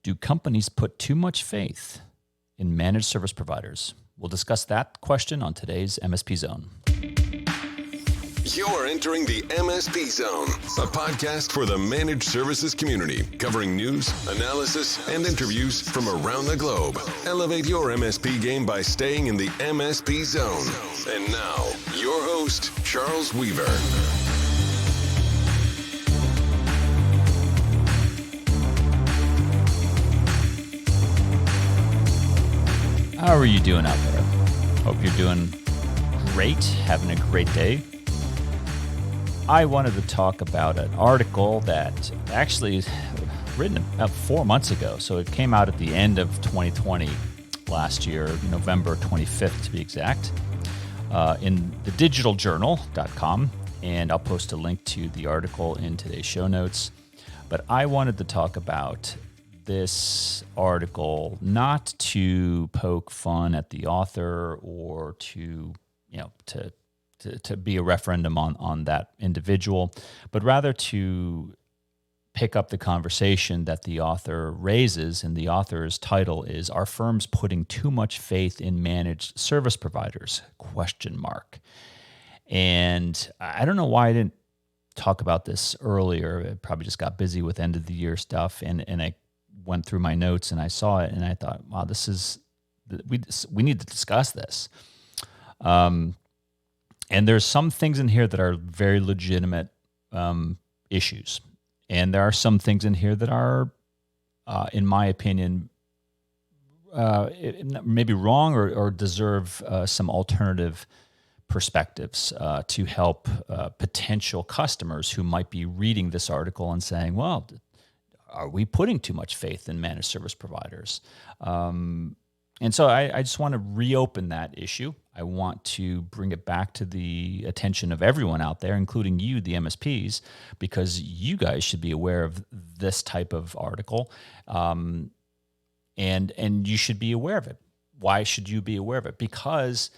Do companies put too much faith in managed service providers? We'll discuss that question on today's MSP Zone. You're entering the MSP Zone, a podcast for the managed services community, covering news, analysis, and interviews from around the globe. Elevate your MSP game by staying in the MSP Zone. And now, your host, Charles Weaver. How are you doing out there? Hope you're doing great, having a great day. I wanted to talk about an article that actually written about 4 months ago. So it came out at the end of 2020 last year, November 25th to be exact, in thedigitaljournal.com. And I'll post a link to the article in today's show notes. But I wanted to talk about this article not to poke fun at the author or to be a referendum on that individual, but rather to pick up the conversation that the author raises, and the author's title is "Are Firms Putting Too Much Faith in Managed Service Providers?" ? And I don't know why I didn't talk about this earlier. I probably just got busy with end of the year stuff, and I went through my notes and I saw it and I thought, wow, we need to discuss this. And there's some things in here that are very legitimate issues. And there are some things in here that are, in my opinion, maybe wrong or deserve some alternative perspectives to help potential customers who might be reading this article and saying, well, are we putting too much faith in managed service providers? And so I just want to reopen that issue. I want to bring it back to the attention of everyone out there, including you, the MSPs, because you guys should be aware of this type of article, and you should be aware of it. Why should you be aware of it? Because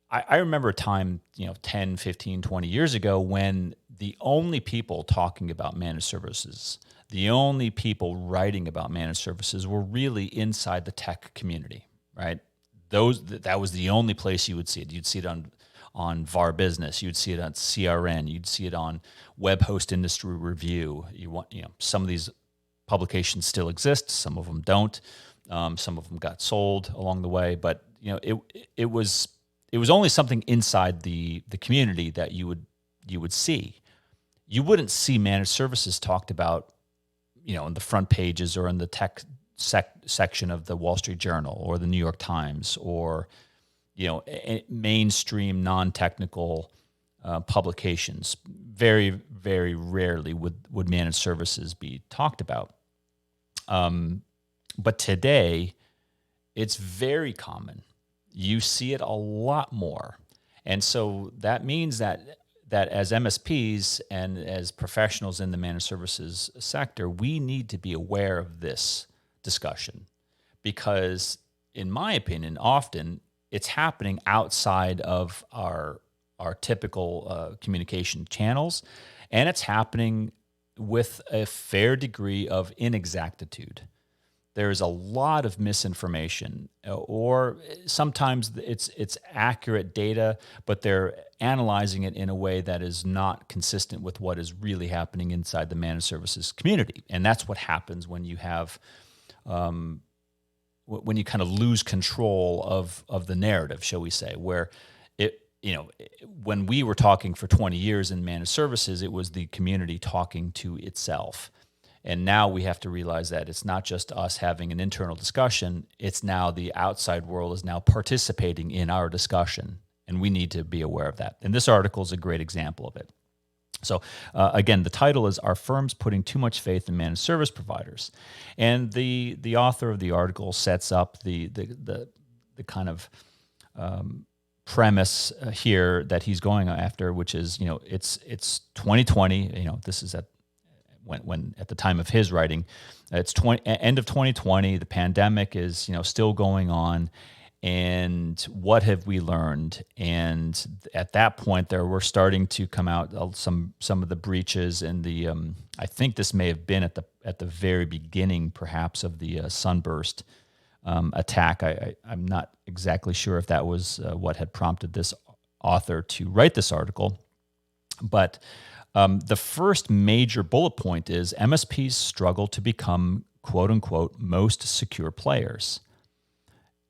I remember a time, 10, 15, 20 years ago when the only people talking about managed services, the only people writing about managed services were really inside the tech community, right? That was the only place you would see it. You'd see it on VAR Business, you'd see it on CRN, you'd see it on Web Host Industry Review. Some of these publications still exist, some of them don't. Some of them got sold along the way, but it was only something inside the community that you would see. You wouldn't see managed services talked about, in the front pages or in the tech section of the Wall Street Journal or the New York Times or, mainstream non-technical publications. Very, very rarely would managed services be talked about. But today, it's very common. You see it a lot more. And so that means that as MSPs and as professionals in the managed services sector, we need to be aware of this discussion because, in my opinion, often it's happening outside of our typical communication channels, and it's happening with a fair degree of inexactitude. There's a lot of misinformation, or sometimes it's accurate data, but they're analyzing it in a way that is not consistent with what is really happening inside the managed services community. And that's what happens when you have, when you kind of lose control of the narrative, shall we say, where when we were talking for 20 years in managed services, it was the community talking to itself. And now we have to realize that it's not just us having an internal discussion, it's now the outside world is now participating in our discussion, and we need to be aware of that. And this article is a great example of it. So again, the title is "Are Firms Putting Too Much Faith in Managed Service Providers?" And the author of the article sets up the kind of premise here that he's going after, which is, it's 2020, this is when at the time of his writing, it's end of 2020, the pandemic is, still going on. and what have we learned? And at that point, there were starting to come out some of the breaches, and the I think this may have been at the very beginning, perhaps, of the Sunburst attack. I'm not exactly sure if that was what had prompted this author to write this article, but the first major bullet point is MSPs struggle to become "quote unquote" most secure players.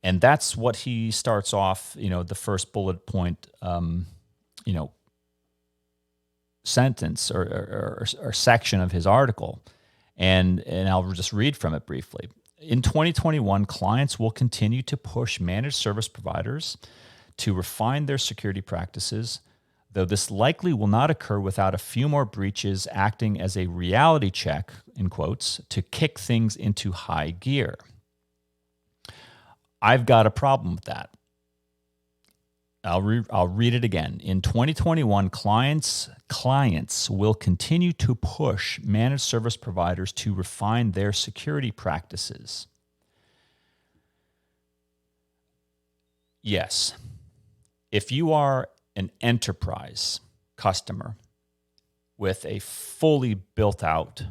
And that's what he starts off, the first bullet point, sentence or section of his article. And I'll just read from it briefly. In 2021, clients will continue to push managed service providers to refine their security practices, though this likely will not occur without a few more breaches acting as a reality check, in quotes, to kick things into high gear. I've got a problem with that. I'll read it again. In 2021, clients will continue to push managed service providers to refine their security practices. Yes, if you are an enterprise customer with a fully built out,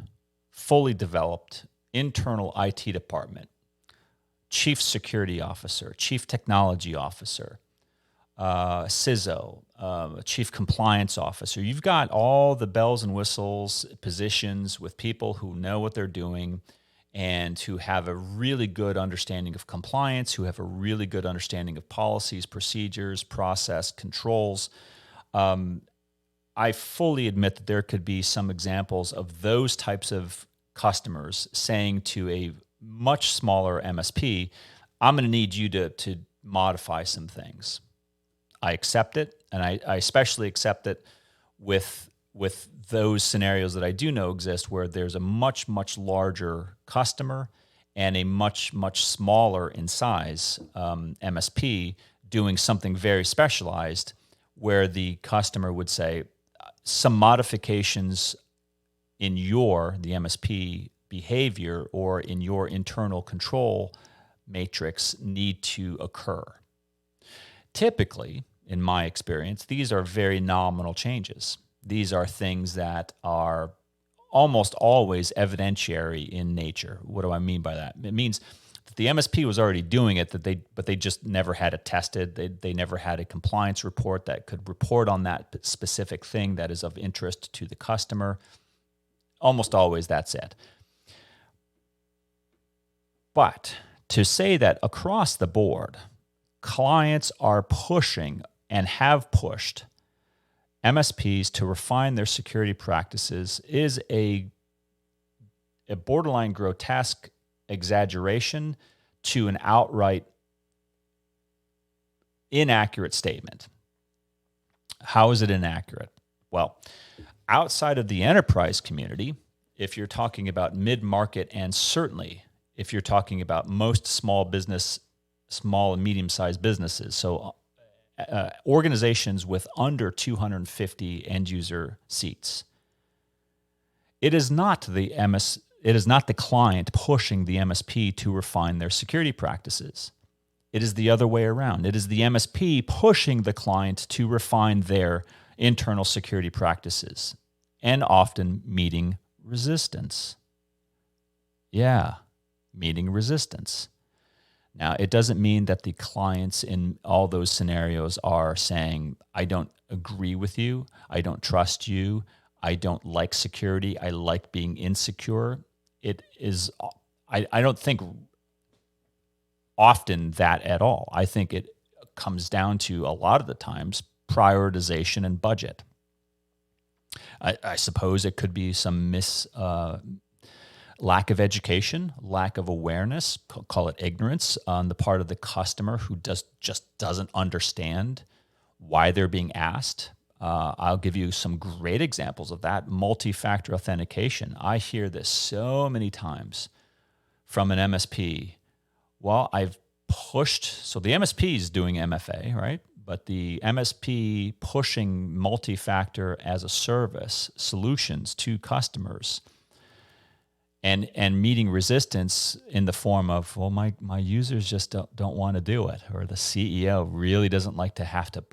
fully developed internal IT department, chief security officer, chief technology officer, CISO, chief compliance officer. You've got all the bells and whistles positions with people who know what they're doing and who have a really good understanding of compliance, who have a really good understanding of policies, procedures, process, controls. I fully admit that there could be some examples of those types of customers saying to a much smaller MSP, I'm going to need you to modify some things. I accept it, and I especially accept it with those scenarios that I do know exist where there's a much, much larger customer and a much, much smaller in size MSP doing something very specialized, where the customer would say some modifications in the MSP behavior or in your internal control matrix need to occur. Typically, in my experience, these are very nominal changes. These are things that are almost always evidentiary in nature. What do I mean by that? It means that the MSP was already doing it, but they just never had it tested. They never had a compliance report that could report on that specific thing that is of interest to the customer. Almost always that's it. But to say that across the board, clients are pushing and have pushed MSPs to refine their security practices is a borderline grotesque exaggeration to an outright inaccurate statement. How is it inaccurate? Well, outside of the enterprise community, if you're talking about mid-market, and certainly if you're talking about most small and medium-sized businesses, so organizations with under 250 end-user seats, it is not the client pushing the MSP to refine their security practices. It is the other way around. It is the MSP pushing the client to refine their internal security practices, and often meeting resistance. Yeah, meeting resistance. Now, it doesn't mean that the clients in all those scenarios are saying, I don't agree with you, I don't trust you, I don't like security, I like being insecure. It is, I don't think often that at all. I think it comes down to, a lot of the times, prioritization and budget. I suppose it could be some lack of education, lack of awareness, call it ignorance on the part of the customer who just doesn't understand why they're being asked. I'll give you some great examples of that. Multi-factor authentication. I hear this so many times from an MSP. Well, I've pushed, so the MSP is doing MFA, right? But the MSP pushing multi-factor as a service solutions to customers and meeting resistance in the form of, well, my users just don't want to do it, or the CEO really doesn't like to have to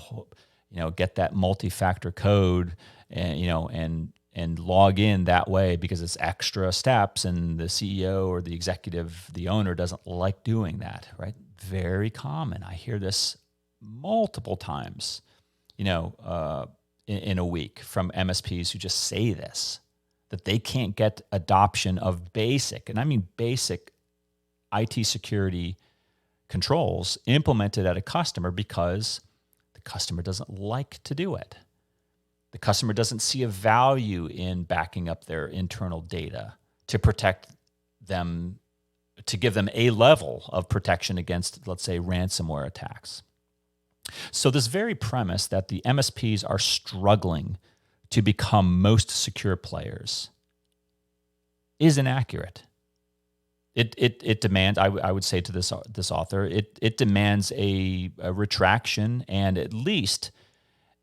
get that multi-factor code and log in that way because it's extra steps, and the CEO or the executive, the owner, doesn't like doing that, right? Very common. I hear this multiple times, in a week from MSPs who just say this, that they can't get adoption of basic, and I mean basic, IT security controls implemented at a customer because the customer doesn't like to do it. The customer doesn't see a value in backing up their internal data to protect them, to give them a level of protection against, let's say, ransomware attacks. So this very premise that the MSPs are struggling to become most secure players is inaccurate. It demands, I would say to this author, it demands a retraction and at least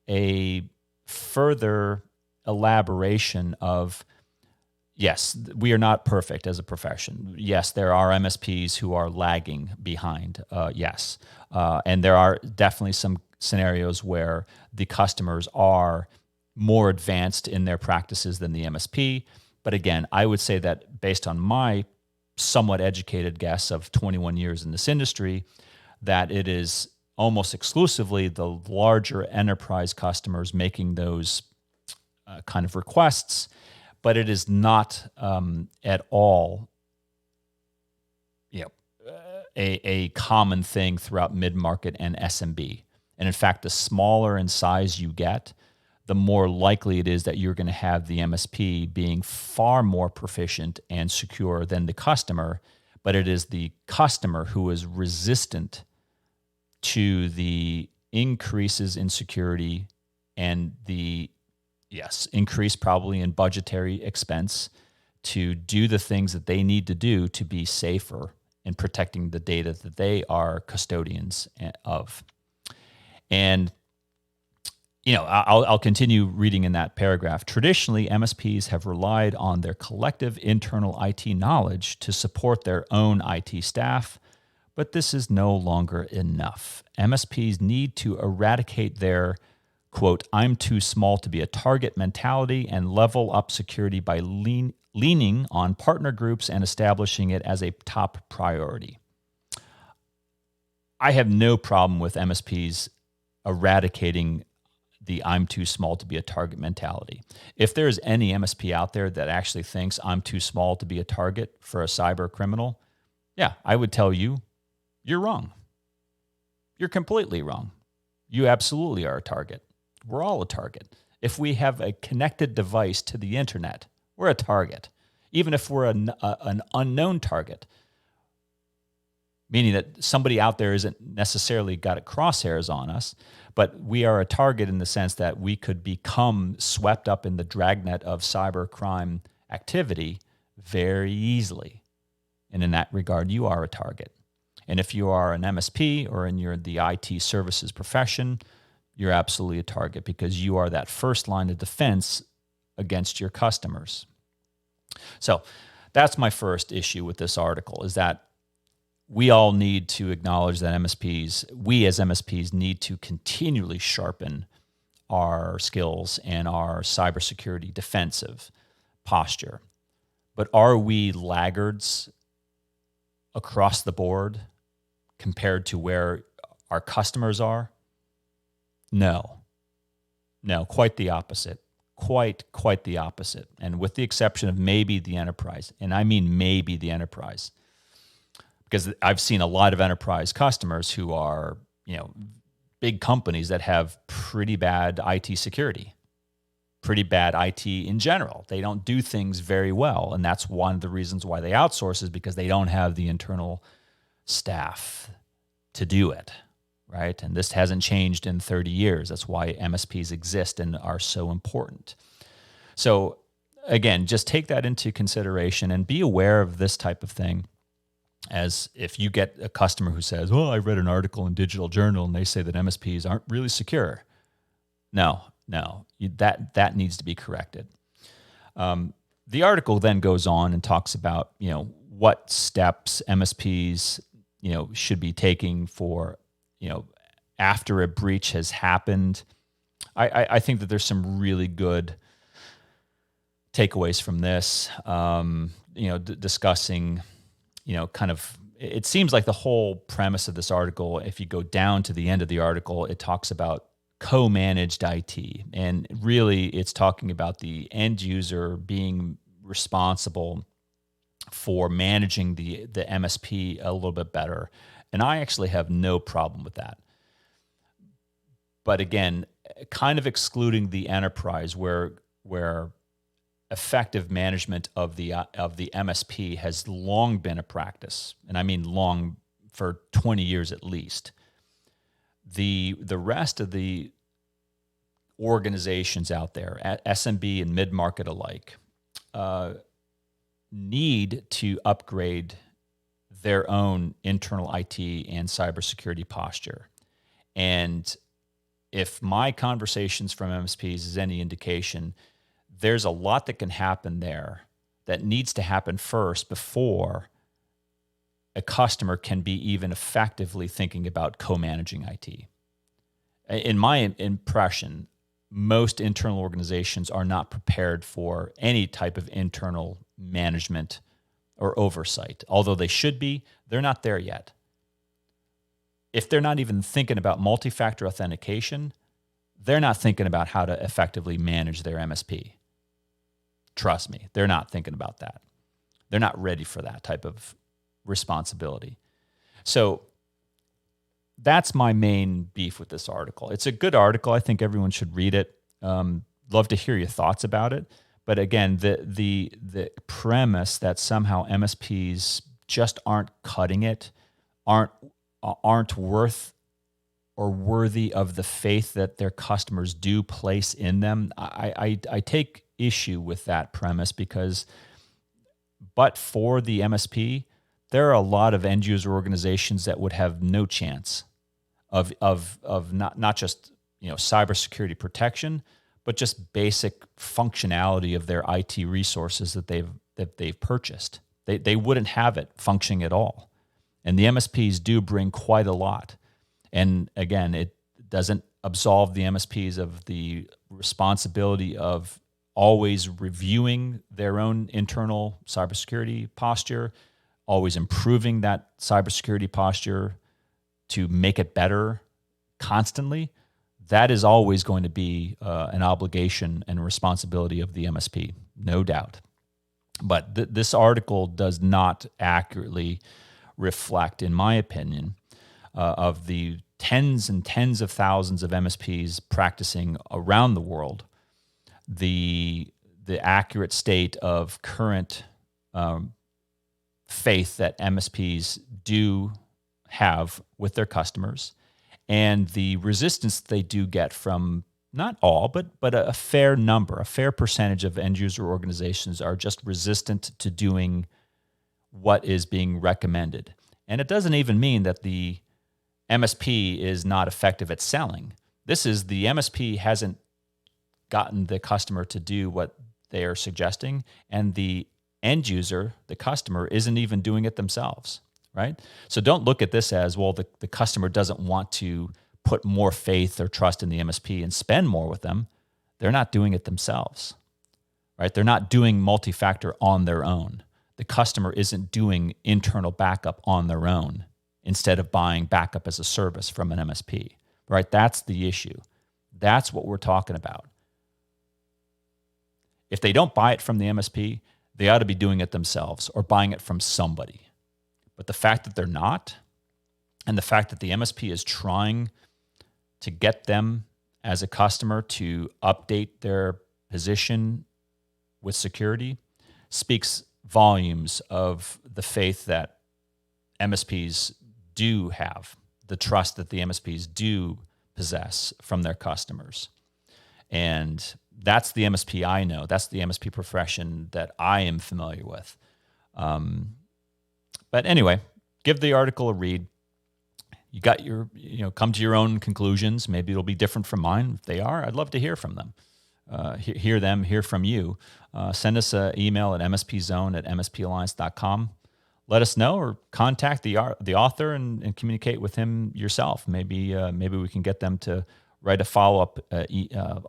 a further elaboration of, yes, we are not perfect as a profession. Yes, there are MSPs who are lagging behind. Yes. And there are definitely some scenarios where the customers are more advanced in their practices than the MSP. But again, I would say that based on my somewhat educated guess of 21 years in this industry, that it is almost exclusively the larger enterprise customers making those kind of requests, but it is not at all a common thing throughout mid-market and SMB. And in fact, the smaller in size you get, the more likely it is that you're going to have the MSP being far more proficient and secure than the customer, but it is the customer who is resistant to the increases in security and the, increase probably in budgetary expense to do the things that they need to do to be safer in protecting the data that they are custodians of. And I'll continue reading in that paragraph. Traditionally, MSPs have relied on their collective internal IT knowledge to support their own IT staff, but this is no longer enough. MSPs need to eradicate their, quote, "I'm too small to be a target" mentality and level up security by leaning on partner groups and establishing it as a top priority. I have no problem with MSPs eradicating the "I'm too small to be a target" mentality. If there's any MSP out there that actually thinks I'm too small to be a target for a cyber criminal, I would tell you, you're wrong. You're completely wrong. You absolutely are a target. We're all a target. If we have a connected device to the internet, we're a target. Even if we're an unknown target, meaning that somebody out there isn't necessarily got crosshairs on us, but we are a target in the sense that we could become swept up in the dragnet of cyber crime activity very easily. And in that regard, you are a target. And if you are an MSP or you're in the IT services profession, you're absolutely a target because you are that first line of defense against your customers. So that's my first issue with this article, is that we all need to acknowledge that we as MSPs need to continually sharpen our skills and our cybersecurity defensive posture. But are we laggards across the board compared to where our customers are? No, quite the opposite. Quite the opposite. And with the exception of maybe the enterprise, and I mean maybe the enterprise, because I've seen a lot of enterprise customers who are, big companies that have pretty bad IT security, pretty bad IT in general. They don't do things very well. And that's one of the reasons why they outsource, is because they don't have the internal staff to do it, right? And this hasn't changed in 30 years. That's why MSPs exist and are so important. So again, just take that into consideration and be aware of this type of thing. As if you get a customer who says, "Oh, I read an article in Digital Journal and they say that MSPs aren't really secure." No, that needs to be corrected. the article then goes on and talks about, what steps MSPs, should be taking for, after a breach has happened. I think that there's some really good takeaways from this, discussing, kind of, it seems like the whole premise of this article, if you go down to the end of the article, it talks about co-managed IT. And really it's talking about the end user being responsible for managing the MSP a little bit better. And I actually have no problem with that. But again, kind of excluding the enterprise where effective management of the MSP has long been a practice, and I mean long, for 20 years at least. The rest of the organizations out there, at SMB and mid-market alike, need to upgrade their own internal IT and cybersecurity posture. And if my conversations from MSPs is any indication, there's a lot that can happen there that needs to happen first before a customer can be even effectively thinking about co-managing IT. In my impression, most internal organizations are not prepared for any type of internal management or oversight. Although they should be, they're not there yet. If they're not even thinking about multi-factor authentication, they're not thinking about how to effectively manage their MSP. Trust me, they're not thinking about that. They're not ready for that type of responsibility. So that's my main beef with this article. It's a good article. I think everyone should read it. Love to hear your thoughts about it. But again, the premise that somehow MSPs just aren't cutting it, aren't worth or worthy of the faith that their customers do place in them, I take issue with that premise, because but for the MSP, there are a lot of end user organizations that would have no chance of not just cybersecurity protection, but just basic functionality of their IT resources that they've purchased. They wouldn't have it functioning at all. And the MSPs do bring quite a lot. And again, it doesn't absolve the MSPs of the responsibility of always reviewing their own internal cybersecurity posture, always improving that cybersecurity posture to make it better constantly. That is always going to be an obligation and responsibility of the MSP, no doubt. But this article does not accurately reflect, in my opinion, of the tens and tens of thousands of MSPs practicing around the world, the accurate state of current faith that MSPs do have with their customers, and the resistance they do get from not all, but a fair number, a fair percentage of end user organizations are just resistant to doing what is being recommended. And it doesn't even mean that the MSP is not effective at selling. This is the MSP hasn't gotten the customer to do what they are suggesting, and the end user, the customer, isn't even doing it themselves, right? So don't look at this as, well, the customer doesn't want to put more faith or trust in the MSP and spend more with them. They're not doing it themselves, right? They're not doing multi-factor on their own. The customer isn't doing internal backup on their own instead of buying backup as a service from an MSP, right? That's the issue. That's what we're talking about. If they don't buy it from the MSP, they ought to be doing it themselves or buying it from somebody. But the fact that they're not, and the fact that the MSP is trying to get them as a customer to update their position with security, speaks volumes of the faith that MSPs do have, the trust that the MSPs do possess from their customers. And that's the MSP I know. That's the MSP profession that I am familiar with. But anyway, give the article a read. You got your, come to your own conclusions. Maybe it'll be different from mine. If they are, I'd love to hear from them. hear from you, send us an email at mspzone@mspalliance.com. Let us know, or contact the author and communicate with him yourself. Maybe we can get them to write a follow-up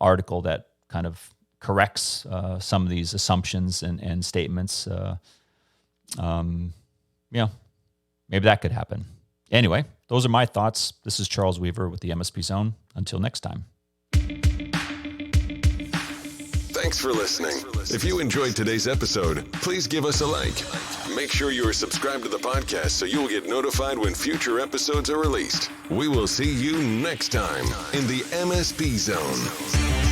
article that kind of corrects some of these assumptions and statements. Maybe that could happen. Anyway, those are my thoughts. This is Charles Weaver with the MSP Zone. Until next time. Thanks for listening. If you enjoyed today's episode, please give us a like. Make sure you are subscribed to the podcast so you will get notified when future episodes are released. We will see you next time in the MSP Zone.